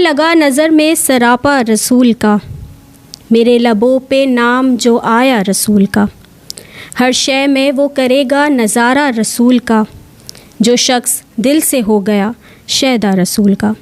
लगा नज़र में सरापा रसूल का, मेरे लबों पे नाम जो आया रसूल का। हर शय में वो करेगा नज़ारा रसूल का, जो शख्स दिल से हो गया शैदा रसूल का।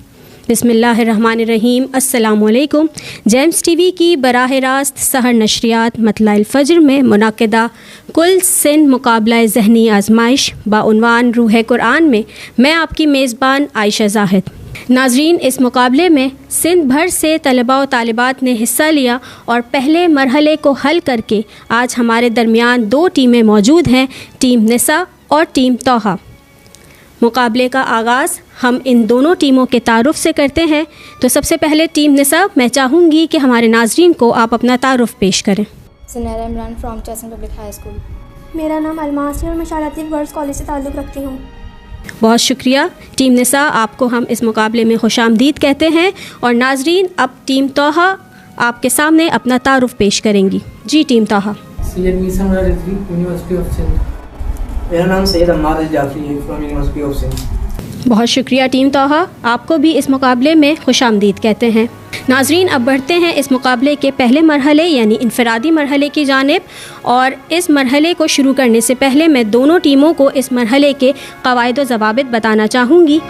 बिस्मिल्लाहिर्रहमानिर्रहीम। अस्सलामुअलैकुम। जेम्स टीवी की बराह रास्त सहर नशरियात मतलाइल फ़ज्र में मुनाकिदा कुल सिन मुकाबला ज़हनी आजमाइश बाउनवान रूह कुरान में मैं आपकी मेज़बान आयशा ज़ाहिद। नाज़रीन, इस मुकाबले में सिंध भर से तलबा व तालिबात ने हिस्सा लिया और पहले मरहले को हल करके आज हमारे दरमियान दो टीमें मौजूद हैं, टीम निसा और टीम तोहा। मुकाबले का आगाज़ हम इन दोनों टीमों के तारुफ़ से करते हैं। तो सबसे पहले टीम निसा, मैं चाहूँगी कि हमारे नाज़रीन को आप अपना तारुफ़ पेश करें। सुनैरा इमरान फ्रॉम चेसन पब्लिक हाई स्कूल। मेरा नाम अलमास है और मैं शालाती गर्ल्स कॉलेज से ताल्लुक़ रखती हूँ। बहुत शुक्रिया टीम निसा, आपको हम इस मुकाबले में खुशामदीद कहते हैं। और नाज़रीन, अब टीम तोहा आपके सामने अपना तारुफ़ पेश करेंगी। जी टीम तोहा। मेरा नाम सैयद अम्मार जाफरी है फ्रॉम यूनिवर्सिटी ऑफ सिंध। बहुत शुक्रिया टीम तोहा, आपको भी इस मुकाबले में खुशामदीद कहते हैं। नाज़रीन, अब बढ़ते हैं इस मुकाबले के पहले मरहले यानी इनफरादी मरहले की जानिब। और इस मरहले को शुरू करने से पहले मैं दोनों टीमों को इस मरहले के क़वाइद व ज़वाबित बताना चाहूँगी।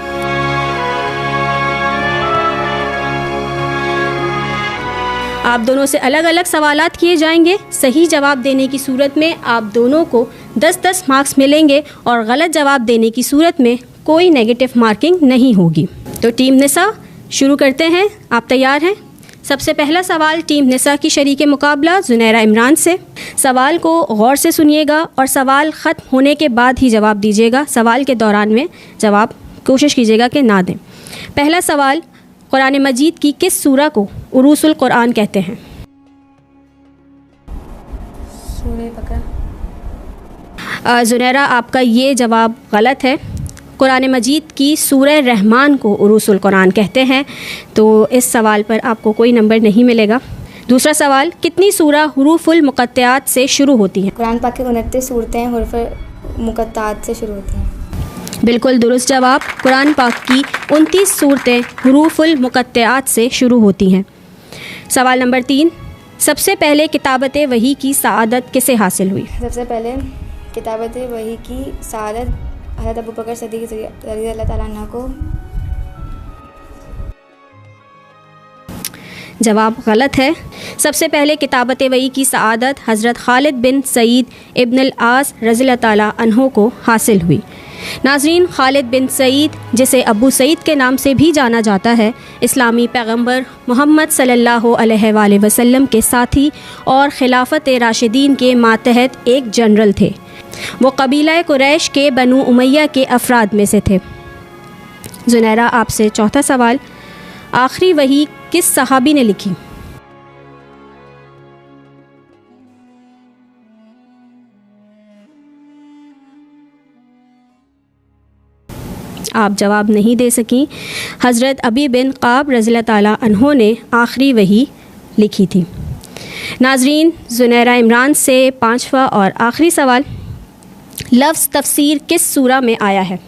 आप दोनों से अलग अलग सवालात किए जाएंगे। सही जवाब देने की सूरत में आप दोनों को 10-10 मार्क्स मिलेंगे और गलत जवाब देने की सूरत में कोई नेगेटिव मार्किंग नहीं होगी। तो टीम निसा शुरू करते हैं, आप तैयार हैं? सबसे पहला सवाल टीम निसा की शरीक मुकाबला जुनैरा इमरान से। सवाल को गौर से सुनिएगा और सवाल ख़त्म होने के बाद ही जवाब दीजिएगा। सवाल के दौरान में जवाब कोशिश कीजिएगा कि ना दें। पहला सवाल, कुरान मजीद की किस सूरा को उरूसुल कुरान कहते हैं? सूरह बकरा। जुनैरा, आपका ये जवाब गलत है। कुरान मजीद की सूरह रहमान को उरूसुल कुरान कहते हैं। तो इस सवाल पर आपको कोई नंबर नहीं मिलेगा। दूसरा सवाल, कितनी सूरा हुरूफुल मुक़त्तआत से शुरू होती हैं? कुरान पाक की 29 सूरतें हुरूफ मुक़त्तआत से शुरू होती हैं। बिल्कुल दुरुस्त जवाब। कुरान पाक की 29 सूरतें हुरूफुल मुक़त्तआत से शुरू होती हैं। सवाल नंबर 3, सबसे पहले किताबत वही की सआदत किसे हासिल हुई? सबसे पहले किताबत वही की सआदत हज़रत अबू बकर सिद्दीक़ रज़ी अल्लाह ताला अन्हु को। जवाब गलत है। सबसे पहले किताबत वही की सआदत हज़रत खालिद बिन सईद इब्न अल-आस रज़ी अल्लाह ताला अन्हु को हासिल हुई। नाज़रीन, खालिद बिन सईद, जिसे अबू सईद के नाम से भी जाना जाता है, इस्लामी पैगंबर मोहम्मद सल्लल्लाहु अलैहि वसल्लम के साथी और खिलाफत राशिदीन के मातहत एक जनरल थे। वो कबीला कुरैश के बनु उमैया के अफराद में से थे। जुनैरा, आपसे चौथा सवाल, आखिरी वही किस सहाबी ने लिखी? आप जवाब नहीं दे सकी। हज़रत अबी बिन क़ाब रज़ी ताला अन्हो ने आखिरी वही लिखी थी। नाज़रीन, जुनैरा इमरान से पांचवा और आखिरी सवाल, लफ्ज़ तफसीर किस सूरा में आया है?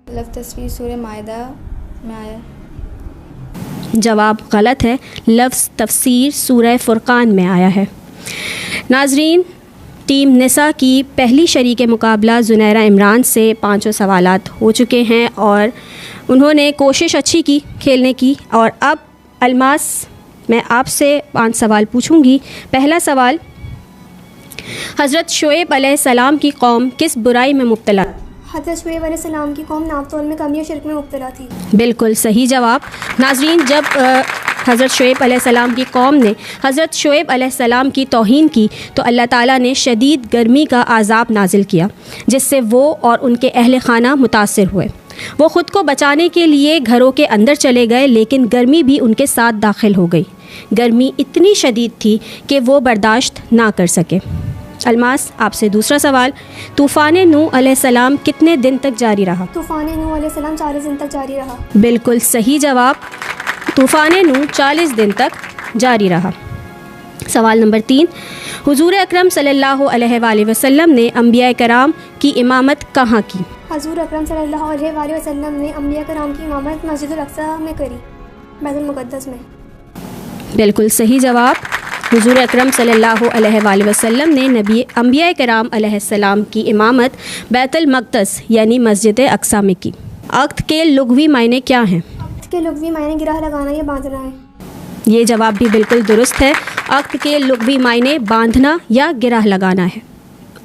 लफ्ज़ तफसीर सूरह माइदा में आया। जवाब गलत है। लफ्ज़ तफसीर सूरह फ़ुरक़ान में आया है। नाज़रीन, टीम निसा की पहली शरीक मुकाबला जुनैरा इमरान से 5 सवालात हो चुके हैं और उन्होंने कोशिश अच्छी की खेलने की। और अब अलमास, मैं आपसे 5 सवाल पूछूंगी। पहला सवाल, हज़रत शुएब अलैहिस्सलाम की कौम किस बुराई में मुब्तला? हज़रत शुएब अलैहिस्सलाम की कौम नापतोल में कमी और शिरक में मुब्तला थी। बिल्कुल सही जवाब। नाज़रीन, जब हज़रत शुएब अलैहिस्सलाम की कौम ने हज़रत शुएब अलैहिस्सलाम की तौहीन की तो अल्लाह ताला ने शदीद गर्मी का आज़ाब नाजिल किया, जिससे वो और उनके अहल खाना मुतासिर हुए। वो ख़ुद को बचाने के लिए घरों के अंदर चले गए, लेकिन गर्मी भी उनके साथ दाखिल हो गई। गर्मी इतनी शदीद थी कि वो बर्दाश्त ना कर सके। अलमास, आपसे दूसरा सवाल, तूफ़ान नूह अलैहिस्सलाम कितने दिन तक जारी रहा? तूफ़ान नूह अलैहिस्सलाम 40 दिन तक जारी रहा। बिल्कुल सही जवाब। तूफ़ान नूह 40 दिन तक जारी रहा। सवाल नंबर 3, हुजूर अकरम सल्लल्लाहु अलैहि वसल्लम ने अंबिया कराम की इमामत कहाँ की? हजूर अकरम सल्लल्लाहु अलैहि वसल्लम ने अंबिया कराम की इमामत मस्जिदुल अक्सा में करी, बैतुल मुक़द्दस में? बिल्कुल सही जवाब। हुजूर अकरम सल्लल्लाहु अलैहि वसल्लम ने नबी अंबिया कराम अलैहिस्सलाम की इमामत बैतुल मक़दस यानी मस्जिद अक्सा में की। अक़्द के लुग़वी मायने क्या हैं? अक़्द के लुग़वी मायने गिरह लगाना या बांधना है। ये जवाब भी बिल्कुल दुरुस्त है। अक़्द के लुग़वी मायने बांधना या गिरह लगाना है।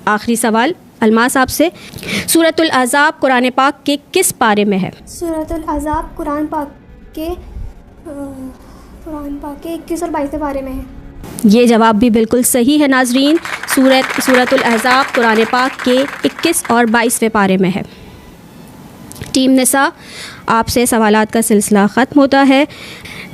आखिरी सवाल अलमास आपसे, सूरतुल अहज़ाब कुरान पाक के किस पारे में है? सूरतुल अहज़ाब कुरान पाक के 21 और 22 पारे में है। ये जवाब भी बिल्कुल सही है नाजरीन। सूरतुल अहज़ाब कुरान पाक के 21 और 22वें पारे में है। टीम निसा, आपसे सवालात का सिलसिला ख़त्म होता है।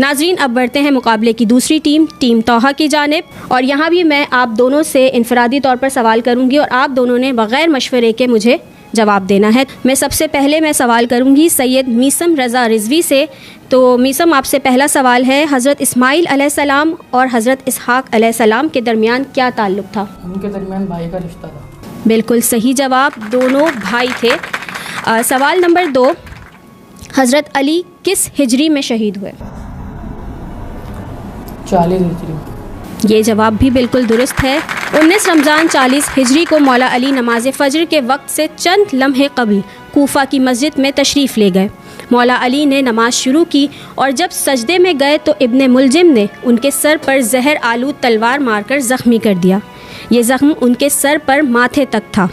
नाजरीन अब बढ़ते हैं मुकाबले की दूसरी टीम तौहा की जानिब, और यहाँ भी मैं आप दोनों से इनफरादी तौर पर सवाल करूँगी और आप दोनों ने बग़ैर मशवरे के मुझे जवाब देना है। मैं सबसे पहले मैं सवाल करूँगी सैयद मीसम रज़ा रिज़वी से। तो मीसम, आपसे पहला सवाल है, हज़रत इस्माइल अलैहिस्सलाम और हज़रत इसहाक़ अलैहिस्सलाम के दरमियान क्या ताल्लुक़ था? उनके दरमियान भाई का रिश्ता था। बिल्कुल सही जवाब, दोनों भाई थे। सवाल नंबर 2, हज़रत अली किस हिजरी में शहीद हुए? 40 हिजरी। ये जवाब भी बिल्कुल दुरुस्त है। 19 रमज़ान 40 हिजरी को मौला अली नमाज फ़जर के वक्त से चंद लम्हे कबल कूफा की मस्जिद में तशरीफ़ ले गए। मौला अली ने नमाज शुरू की और जब सजदे में गए तो इब्ने मुलजिम ने उनके सर पर जहर आलू तलवार मारकर ज़ख्मी कर दिया। ये ज़ख्म उनके सर पर माथे तक था।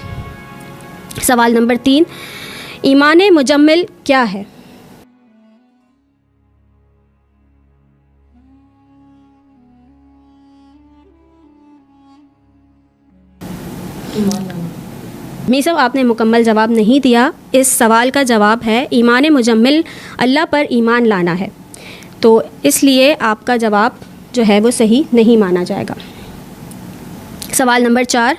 सवाल नंबर 3, ईमान मुजम्मिल क्या है? मीसम, आपने मुकम्मल जवाब नहीं दिया। इस सवाल का जवाब है ईमान मुजम्मिल अल्लाह पर ईमान लाना है, तो इसलिए आपका जवाब जो है वो सही नहीं माना जाएगा। सवाल नंबर 4,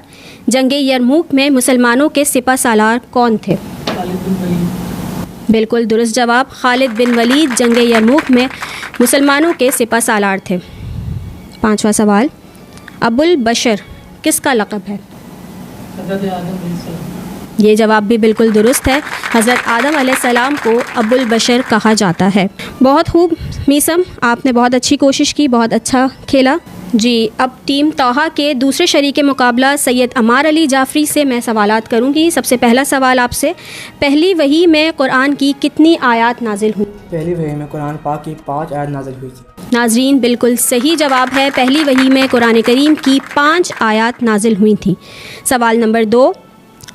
जंगे यरमूक में मुसलमानों के सिपा सालार कौन थे? खालिद बिन वलीद। बिल्कुल दुरुस्त जवाब, खालिद बिन वलीद जंगे यरमूक में मुसलमानों के सिपा सालार थे। 5वां सवाल, अबुल बशर किसका लक़ब है? हज़रत आदम अलैहिस्सलाम। ये जवाब भी बिल्कुल दुरुस्त है। हज़रत आदम अलैहिस्सलाम को अबुल बशर कहा जाता है। बहुत खूब मीसम, आपने बहुत अच्छी कोशिश की, बहुत अच्छा खेला जी। अब टीम तौहा के दूसरे शरीक मुकाबला सैयद अमार अली जाफ़री से मैं सवालात करूँगी। सबसे पहला सवाल आपसे, पहली वही में कुरान की कितनी आयात नाजिल हुई? पहली वही में कुरान पाक की 5 आयत नाजिल हुई थी। नाजरीन बिल्कुल सही जवाब है, पहली वही में कुरान करीम की 5 आयात नाजिल हुई थी। सवाल नंबर 2,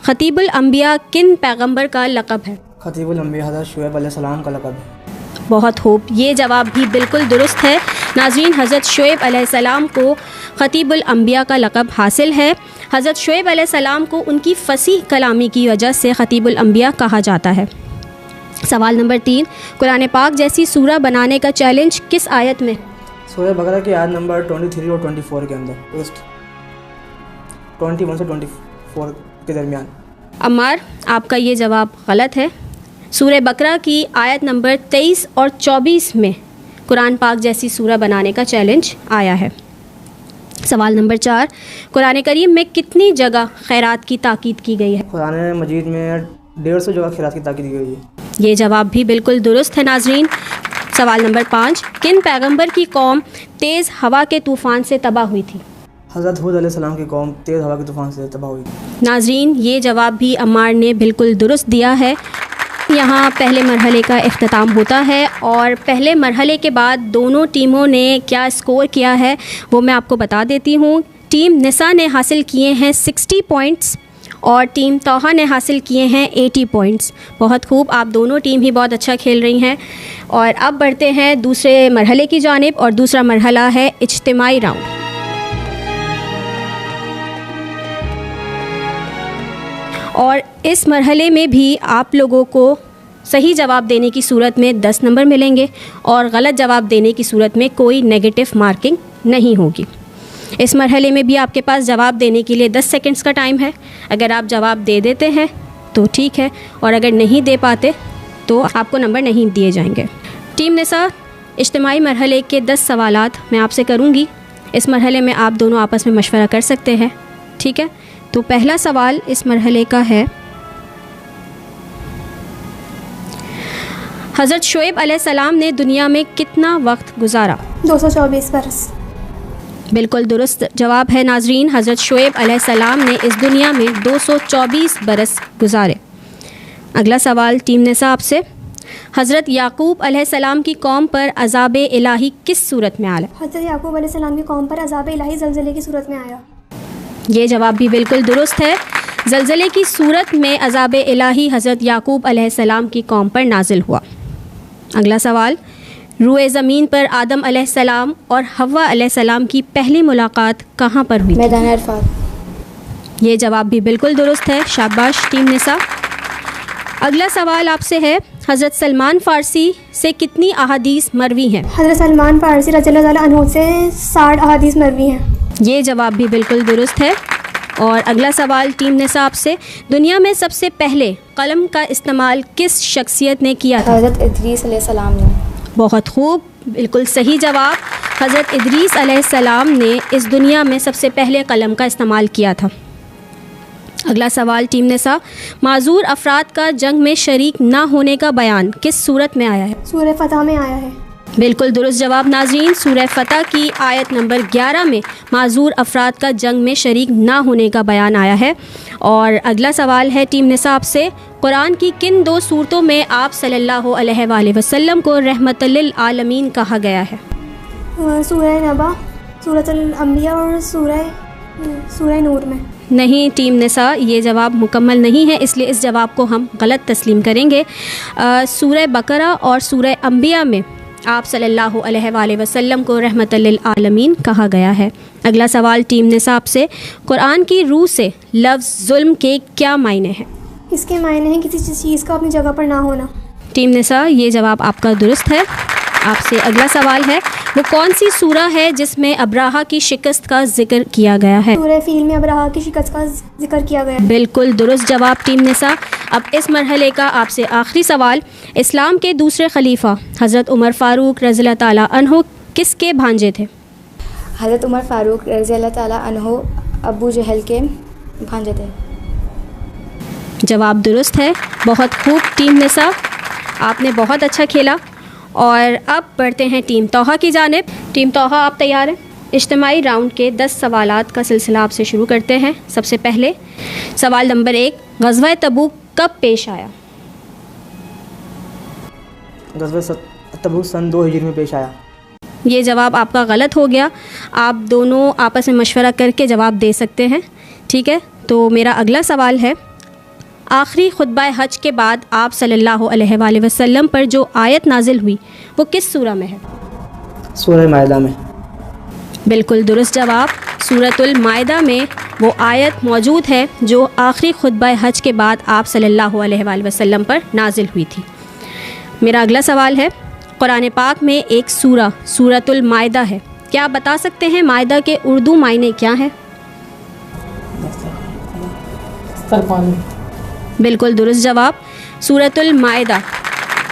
खतीबुल अंबिया किन पैगंबर का लक़ब है? खतीबुल अंबिया हज़रत शुएब अलैहिस्सलाम का लक़ब है। बहुत खूब, ये जवाब भी बिल्कुल दुरुस्त है। नाज़रीन, हज़रत शुएब अलैहिस्सलाम को खतीबुल अंबिया का लक़ब हासिल है। हज़रत शुएब अलैहिस्सलाम को उनकी फसीह कलामी की वजह से खतीबुल अंबिया कहा जाता है। सवाल नंबर 3, कुरान पाक जैसी सूरा बनाने का चैलेंज किस आयत में? सूरह बकरा की आयत नंबर 23 और 24 के अंदर, 21 से 24 के दरमियान। अम्मार, आपका ये जवाब गलत है। सूरह बकरा की आयत नंबर 23 और 24 में कुरान पाक जैसी सूरा बनाने का चैलेंज आया है। सवाल नंबर 4, कुरान करीम में कितनी जगह खैरात की ताकीद की गई है? कुरान मजीद में 150 जगह खैरात की ताकीद की गई है। ये जवाब भी बिल्कुल दुरुस्त है नाजरीन। सवाल नंबर 5, किन पैगंबर की कौम तेज़ हवा के तूफ़ान से तबाह हुई थी? हज़रत हूद अलैहिस्सलाम की कौम तेज़ हवा के तूफ़ान से तबाह हुई। नाजरीन, ये जवाब भी अम्मार ने बिल्कुल दुरुस्त दिया है। यहाँ पहले मरहले का इख्तिताम होता है और पहले मरहले के बाद दोनों टीमों ने क्या स्कोर किया है वो मैं आपको बता देती हूँ। टीम निसा ने हासिल किए हैं 60 पॉइंट्स और टीम तौहा ने हासिल किए हैं 80 पॉइंट्स। बहुत खूब, आप दोनों टीम ही बहुत अच्छा खेल रही हैं। और अब बढ़ते हैं दूसरे मरहले की जानिब, और दूसरा मरहला है इज्तिमाई राउंड। और इस मरहले में भी आप लोगों को सही जवाब देने की सूरत में 10 नंबर मिलेंगे और गलत जवाब देने की सूरत में कोई नेगेटिव मार्किंग नहीं होगी। इस मरहले में भी आपके पास जवाब देने के लिए 10 सेकंड्स का टाइम है। अगर आप जवाब दे देते हैं तो ठीक है, और अगर नहीं दे पाते तो आपको नंबर नहीं दिए जाएंगे। टीम निसा, इज्तिमाई मरहले के 10 सवालात मैं आपसे करूँगी। इस मरहले में आप दोनों आपस में मशवरा कर सकते हैं, ठीक है? तो पहला सवाल इस मरहले का है, हज़रत शुएब अलैहिस्सलाम ने दुनिया में कितना वक्त गुजारा? 224 बरस। बिल्कुल दुरुस्त जवाब है नाजरीन, हज़रत शुएब अलैहिस्सलाम ने इस दुनिया में 224 बरस गुजारे। अगला सवाल टीम निसा आपसे, हज़रत याकूब अलैहिस्सलाम की कौम पर अज़ाब इलाही किस सूरत में आया? हज़रत याकूब अलैहिस्सलाम की कौम पर अज़ाब इलाही ज़लज़ले की सूरत में आया। ये जवाब भी बिल्कुल दुरुस्त है। ज़लज़ले की सूरत में अज़ाब इलाही हज़रत याकूब अलैहिस्सलाम की कौम पर नाजिल हुआ। अगला सवाल, रूए ज़मीन पर आदम अलैहिस्सलाम और हव्वा अलैहिस्सलाम की पहली मुलाकात कहाँ पर हुई? मैदान अरफात। ये जवाब भी बिल्कुल दुरुस्त है, शाबाश टीम निसा। अगला सवाल आपसे है, हज़रत सलमान फ़ारसी से कितनी अहादीस मरवी हैं? हज़रत सलमान फ़ारसी रज़ियल्लाहु ताला अन्हु से 60 अहादीस मरवी हैं। ये जवाब भी बिल्कुल दुरुस्त है। और अगला सवाल टीम निसा आपसे, दुनिया में सबसे पहले कलम का इस्तेमाल किस शख्सियत ने किया था? हज़रत इदरीस अलैहिस्सलाम ने। बहुत खूब, बिल्कुल सही जवाब। हज़रत इदरीस अलैहिस्सलाम ने इस दुनिया में सबसे पहले कलम का इस्तेमाल किया था। अगला सवाल टीम निसा, माजूर अफराद का जंग में शरीक ना होने का बयान किस सूरत में आया है? सूरह फतह में आया है। बिल्कुल दुरुस्त जवाब नाज़रीन, सूरह फतह की आयत नंबर 11 में माजूर अफराद का जंग में शरीक ना होने का बयान आया है। और अगला सवाल है टीम निसा आपसे, कुरान की किन 2 सूरतों में आप सल्लल्लाहु अलैहि वसल्लम को रहमतुल लिल आलमीन कहा गया है? सूरह नबा, सूरतुल अंबिया और सूरह नूर में। नहीं टीम निसा, ये जवाब मुकम्मल नहीं है, इसलिए इस जवाब को हम गलत तस्लीम करेंगे। सूरह बकरा और सूरह अंबिया में आप सल्लल्लाहु अलैहि वसल्लम को रहमतुल लिल आलमीन कहा गया है। अगला सवाल टीम निसा आपसे, कुरान की रूह से लफ्ज़ जुल्म के क्या मायने हैं? इसके मायने हैं किसी चीज़ का अपनी जगह पर ना होना। टीम निसा, ये जवाब आपका दुरुस्त है। आपसे अगला सवाल है, वो कौन सी सूरह है जिसमें अब्राहा की शिकस्त का जिक्र किया गया है? सूरह फील में अब्राहा की शिकस्त का जिक्र किया गया है। बिल्कुल दुरुस्त जवाब टीम निसा। अब इस मरहले का आपसे आखिरी सवाल, इस्लाम के दूसरे खलीफा हज़रत उमर फ़ारूक रज़ियल्लाहु ताला अन्हु किसके भांजे थे? हज़रत उमर फ़ारूक रज़ियल्लाहु ताला अन्हु अबू जहल के भांजे थे। जवाब दुरुस्त है, बहुत खूब टीम निसा, आपने बहुत अच्छा खेला। और अब बढ़ते हैं टीम तौहा की जानिब। टीम तौहा, आप तैयार हैं? इज्तिमाई राउंड के 10 सवालात का सिलसिला आपसे शुरू करते हैं। सबसे पहले सवाल नंबर 1, ग़ज़वा तबूक कब पेश आया? ग़ज़वा तबूक सन 2 हिजरी में पेश आया। ये जवाब आपका गलत हो गया। आप दोनों आपस में मशवरा करके जवाब दे सकते हैं, ठीक है? तो मेरा अगला सवाल है, आखिरी खुतबा हज के बाद आप सल्लल्लाहु अलैहि वसल्लम पर जो आयत नाजिल हुई वो किस सूरह में है? सूरह माइदा में। बिल्कुल दुरुस्त जवाब, सूरतुल माइदा में वो आयत मौजूद है जो आखिरी खुतबा हज के बाद आप सल्लल्लाहु अलैहि वसल्लम पर नाजिल हुई थी। मेरा अगला सवाल है, कुरान पाक में एक सूरह सूरतुल माइदा है, क्या आप बता सकते हैं माइदा के उर्दू मायने क्या हैं? बिल्कुल दुरुस्त जवाब, सूरतुल माइदा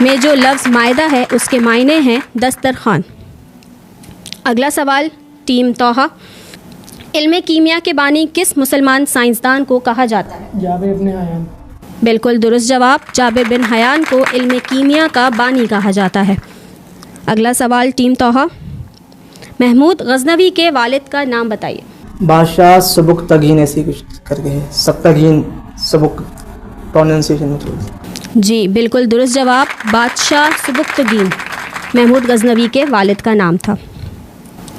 में जो लफ्ज़ माइदा है उसके मायने हैं दस्तरखान। अगला सवाल टीम तौहा, इल्म कीमिया के बानी किस मुसलमान साइंसदान को कहा जाता है? Jabir bin Hayyan. बिल्कुल दुरुस्त जवाब, जाबिर बिन हयान को इल्म कीमिया का बानी कहा जाता है। अगला सवाल टीम तौहा, महमूद गज़नवी के वालिद का नाम बताइए। बादशाह सबुकतगीन, ऐसी कुछ करके है, सबतगीन सबुक प्रोनाउंसिएशन में थोड़ी। जी बिल्कुल दुरुस्त जवाब, बादशाह सबुकतगीन महमूद गज़नवी के वालिद का नाम था।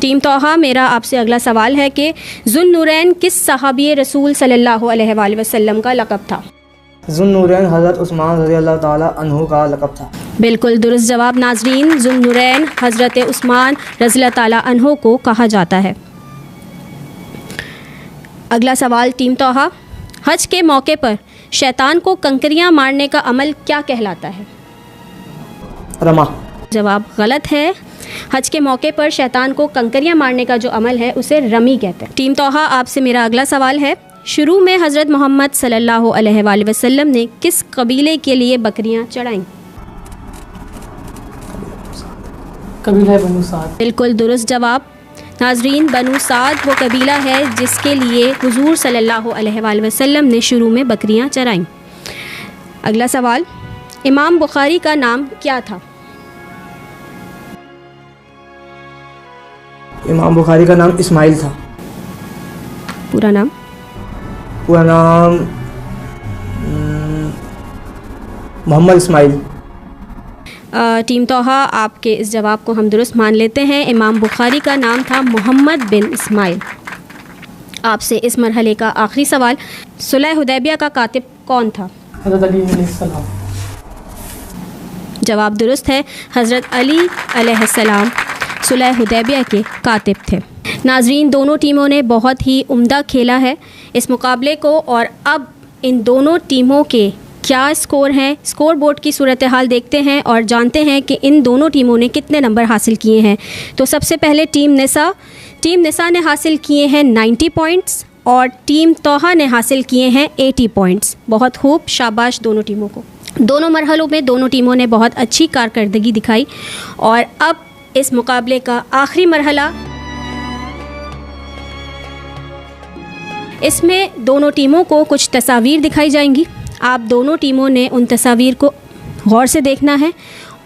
टीम तौहा, मेरा आपसे अगला सवाल है कि ज़ुन्नूरैन किस सहाबी रसूल सल्लल्लाहु अलैहि वसल्लम का लक़ब था? ज़ुन्नूरैन हज़रत उस्मान रज़ियल्लाहु ताला अन्हु का लक़ब था। बिल्कुल दुरुस्त जवाब नाज़रीन, ज़ुन्नूरैन हज़रत उस्मान रज़ियल्लाहु ताला अन्हु को कहा जाता है। अगला सवाल टीम तौहा, हज के मौके पर शैतान को कंकरियां मारने का अमल क्या कहलाता है? रमा। जवाब गलत है। हज के मौके पर शैतान को कंकरियां मारने का जो अमल है उसे रमी कहते हैं। टीम तौहा, आपसे मेरा अगला सवाल है, शुरू में हज़रत मोहम्मद सल्लल्लाहु अलैहि वसल्लम ने किस कबीले के लिए बकरियां चढ़ाईं? कबीला बनु साद। बिल्कुल दुरुस्त जवाब नाजरीन, बनु साद वो कबीला है जिसके लिए हुजूर सल्लल्लाहु अलैहि वसल्लम ने शुरू में बकरियां चराईं। अगला सवाल, इमाम बुखारी का नाम क्या था? इमाम बुखारी का नाम इस्माइल था। पूरा नाम? पूरा नाम मोहम्मद इस्माइल। टीम तोहा, आपके इस जवाब को हम दुरुस्त मान लेते हैं। इमाम बुखारी का नाम था मोहम्मद बिन इस्माइल। आपसे इस मरहले का आखिरी सवाल, सुलह हुदैबिया का कातिब कौन था? हज़रत अली अलैहिस्सलाम। जवाब दुरुस्त है, हज़रत अली अलैहिस्सलाम सुलह हुदैबिया के कातिब थे। नाजरीन, दोनों टीमों ने बहुत ही उम्दा खेला है इस मुकाबले को, और अब इन दोनों टीमों के क्या स्कोर हैं, स्कोर बोर्ड की सूरत हाल देखते हैं और जानते हैं कि इन दोनों टीमों ने कितने नंबर हासिल किए हैं। तो सबसे पहले टीम निसा ने हासिल किए हैं 90 पॉइंट्स और टीम तोहा ने हासिल किए हैं 80 पॉइंट्स। बहुत खूब, शाबाश दोनों टीमों को। दोनों मरहलों में दोनों टीमों ने बहुत अच्छी कारकर्दगी दिखाई। और अब इस मुकाबले का आखिरी मरहला, इसमें दोनों टीमों को कुछ तस्वीर दिखाई जाएंगी। आप दोनों टीमों ने उन तस्वीर को गौर से देखना है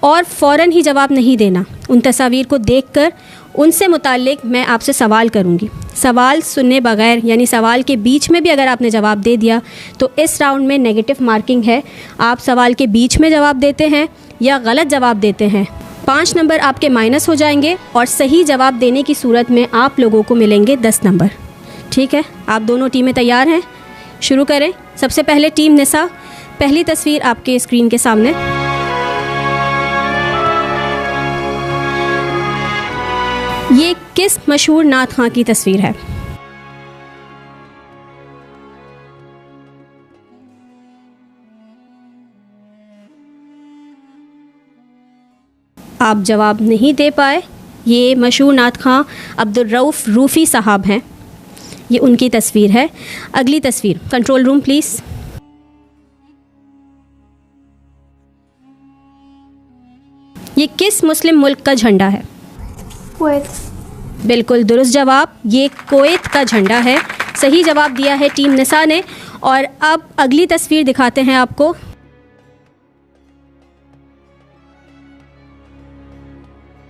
और फ़ौरन ही जवाब नहीं देना। उन तस्वीर को देखकर उनसे मुताल्लिक मैं आपसे सवाल करूंगी। सवाल सुनने बगैर, यानी सवाल के बीच में भी अगर आपने जवाब दे दिया तो इस राउंड में नेगेटिव मार्किंग है। आप सवाल के बीच में जवाब देते हैं या गलत जवाब देते हैं, 5 नंबर आपके माइनस हो जाएंगे और सही जवाब देने की सूरत में आप लोगों को मिलेंगे 10 नंबर। ठीक है, आप दोनों टीमें तैयार हैं? शुरू करें। सबसे पहले टीम निसा, पहली तस्वीर आपके स्क्रीन के सामने। ये किस मशहूर नात खां की तस्वीर है? आप जवाब नहीं दे पाए। ये मशहूर नात खां अब्दुल रऊफ़ रूफ़ी साहब हैं। ये उनकी तस्वीर है। अगली तस्वीर, कंट्रोल रूम प्लीज़। ये किस मुस्लिम मुल्क का झंडा है? कुवैत। बिल्कुल दुरुस्त जवाब, ये कुवैत का झंडा है। सही जवाब दिया है टीम निसा ने। और अब अगली तस्वीर दिखाते हैं आपको।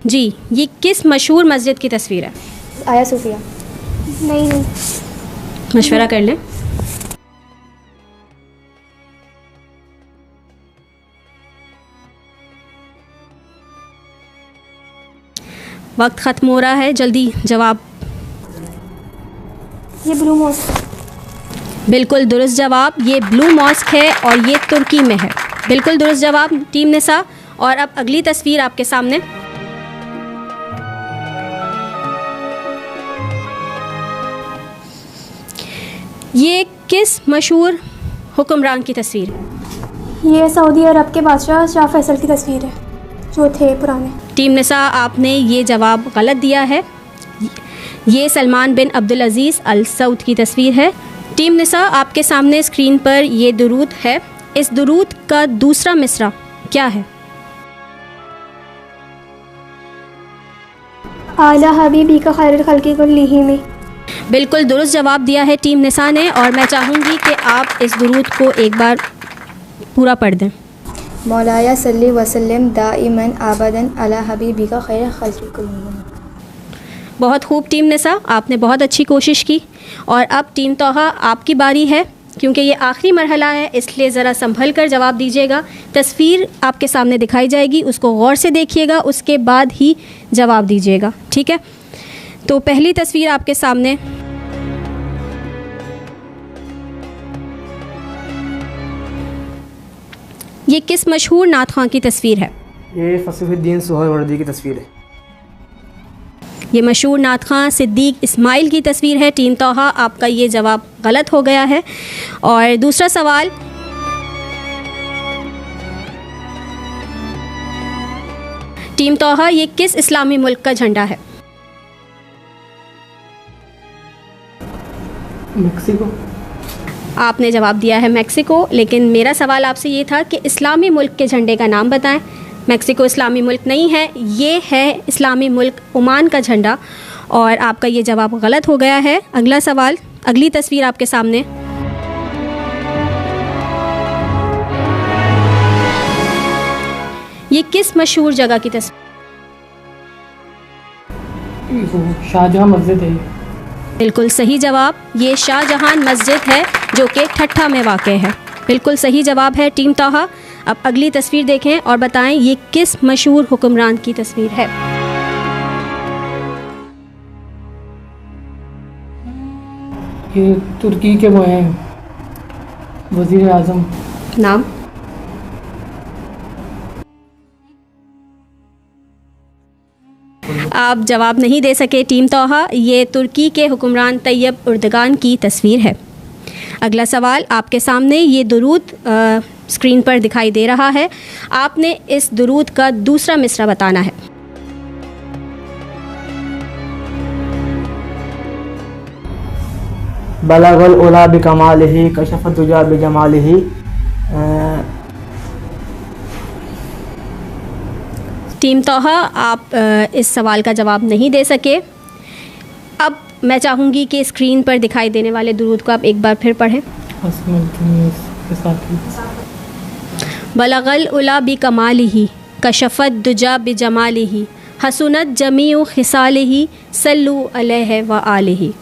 जी, ये किस मशहूर मस्जिद की तस्वीर है? आया सूफिया। नहीं। मशवरा कर लें। वक्त ख़त्म हो रहा है, जल्दी जवाब। ये ब्लू मॉस्क। बिल्कुल दुरुस्त जवाब, ये ब्लू मॉस्क है और ये तुर्की में है। बिल्कुल दुरुस्त जवाब टीम निसा। और अब अगली तस्वीर आपके सामने। ये किस मशहूर हुक्मरान की तस्वीर है? ये सऊदी अरब के बादशाह शाह फैसल की तस्वीर है, जो थे पुराने। टीम निसा, आपने ये जवाब गलत दिया है। ये सलमान बिन अब्दुल अज़ीज़ अल सऊद की तस्वीर है। टीम निसा, आपके सामने स्क्रीन पर ये दुरूद है। इस दुरूद का दूसरा मिसरा क्या है? आला हबीबी का खैरुल खल्क़ि कुल्लिही में। बिल्कुल दुरुस्त जवाब दिया है टीम निसा ने। और मैं चाहूँगी कि आप इस दुरूद को एक बार पूरा पढ़ दें। मौलाया सल्ली वसल्लम दाइमन आबदन अला हबीबी का खैर खल्क़ि कुल्लिहिम। बहुत खूब टीम निसा, आपने बहुत अच्छी कोशिश की। और अब टीम तोहा, आपकी बारी है। क्योंकि ये आखिरी मरहला है, इसलिए ज़रा संभल कर जवाब दीजिएगा। तस्वीर आपके सामने दिखाई जाएगी, उसको गौर से देखिएगा, उसके बाद ही जवाब दीजिएगा। ठीक है, तो पहली तस्वीर आपके सामने। ये किस मशहूर नात खां की तस्वीर है? ये फसीहुद्दीन सुहरावर्दी की तस्वीर है। ये मशहूर नात खां सिद्दीक इस्माइल की तस्वीर है। टीम तोहा, आपका ये जवाब गलत हो गया है। और दूसरा सवाल, टीम तोहा, ये किस इस्लामी मुल्क का झंडा है? मेक्सिको। आपने जवाब दिया है मेक्सिको, लेकिन मेरा सवाल आपसे ये था कि इस्लामी मुल्क के झंडे का नाम बताएं। मेक्सिको इस्लामी मुल्क नहीं है, ये है इस्लामी मुल्क ओमान का झंडा। और आपका ये जवाब गलत हो गया है। अगला सवाल, अगली तस्वीर आपके सामने। ये किस मशहूर जगह की तस्वीर? वो शाहजहां मस्जिद है। बिल्कुल सही जवाब, ये शाहजहां मस्जिद है जो कि ठट्ठा में वाक़ है। बिल्कुल सही जवाब है टीम ताहा। अब अगली तस्वीर देखें और बताएं ये किस मशहूर हुक्मरान की तस्वीर है? ये तुर्की के वो हैं वज़ीर आज़म। नाम? आप जवाब नहीं दे सके टीम ताहा। ये तुर्की के हुक्मरान तैयब उर्दगान की तस्वीर है। अगला सवाल आपके सामने, ये दुरूद स्क्रीन पर दिखाई दे रहा है। आपने इस दुरूद का दूसरा मिसरा बताना है। बलगल उला बिकमालिही कशफत दुजा बिजमालिही। टीम तोहा, आप इस सवाल का जवाब नहीं दे सके। अब मैं चाहूँगी कि स्क्रीन पर दिखाई देने वाले दुरूद को आप एक बार फिर पढ़ें। बलगल उला बिकमालिही कशफत दुजा बिजमालिही हसनत जमीउ खिसालिही सल्लु अलैहि व आलिही।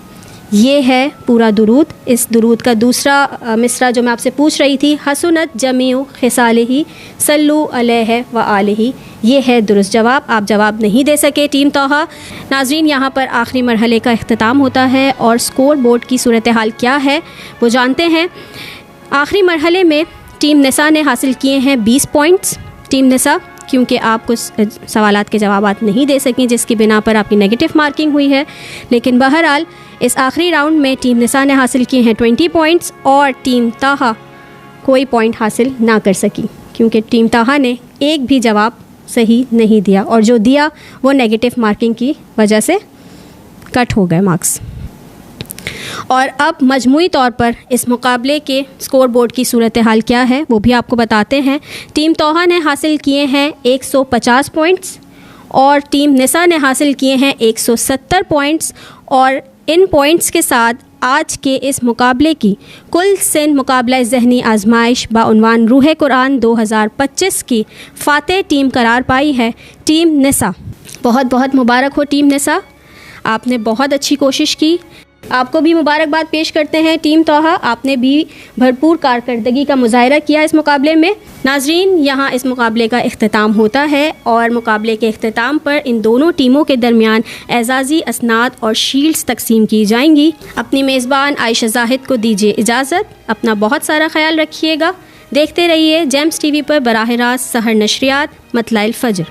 ये है पूरा दुरूद। इस दुरूद का दूसरा मिसरा जो मैं आपसे पूछ रही थी, हसनत जमीउ खिसालिही सल्लु अलैहि व आलिही, ये है दुरुस्त जवाब। आप जवाब नहीं दे सके टीम तोहा। नाजरीन, यहाँ पर आखिरी मरहले का इख्तिताम होता है और स्कोर बोर्ड की सूरत हाल क्या है वो जानते हैं। आखिरी मरहले में टीम निसा ने हासिल किए हैं 20 पॉइंट्स। टीम निसा, क्योंकि आप कुछ सवालात के जवाबात नहीं दे सकें जिसकी बिना पर आपकी नेगेटिव मार्किंग हुई है, लेकिन बहरहाल इस आखिरी राउंड में टीम निसा ने हासिल किए हैं 20 पॉइंट्स और टीम ताहा कोई पॉइंट हासिल ना कर सकी क्योंकि टीम ताहा ने एक भी जवाब सही नहीं दिया और जो दिया वो नेगेटिव मार्किंग की वजह से कट हो गए मार्क्स। और अब मजमूई तौर पर इस मुकाबले के स्कोर बोर्ड की सूरत हाल क्या है वो भी आपको बताते हैं। टीम तोहा ने हासिल किए हैं 150 पॉइंट्स और टीम निसा ने हासिल किए हैं 170 पॉइंट्स और इन पॉइंट्स के साथ आज के इस मुकाबले की कुल सिंध मुकाबला ज़हनी आजमाइश बाउनवान रूह कुरान 2025 की फ़ातेह टीम करार पाई है टीम निसा। बहुत बहुत मुबारक हो टीम निसा, आपने बहुत अच्छी कोशिश की। आपको भी मुबारकबाद पेश करते हैं टीम तोहा, आपने भी भरपूर कारकर्दगी का मुजाहरा किया इस मुकाबले में। नाजरीन, यहाँ इस मुकाबले का इख्तिताम होता है और मुकाबले के इख्तिताम पर इन दोनों टीमों के दरमियान एजाज़ी असनाद और शील्ड्स तकसीम की जाएंगी। अपनी मेज़बान आयशा जाहिद को दीजिए इजाज़त। अपना बहुत सारा ख्याल रखिएगा। देखते रहिए जेम्स टीवी पर बराह रास्त सहर नशरियात मतलाइल फ़ज्र।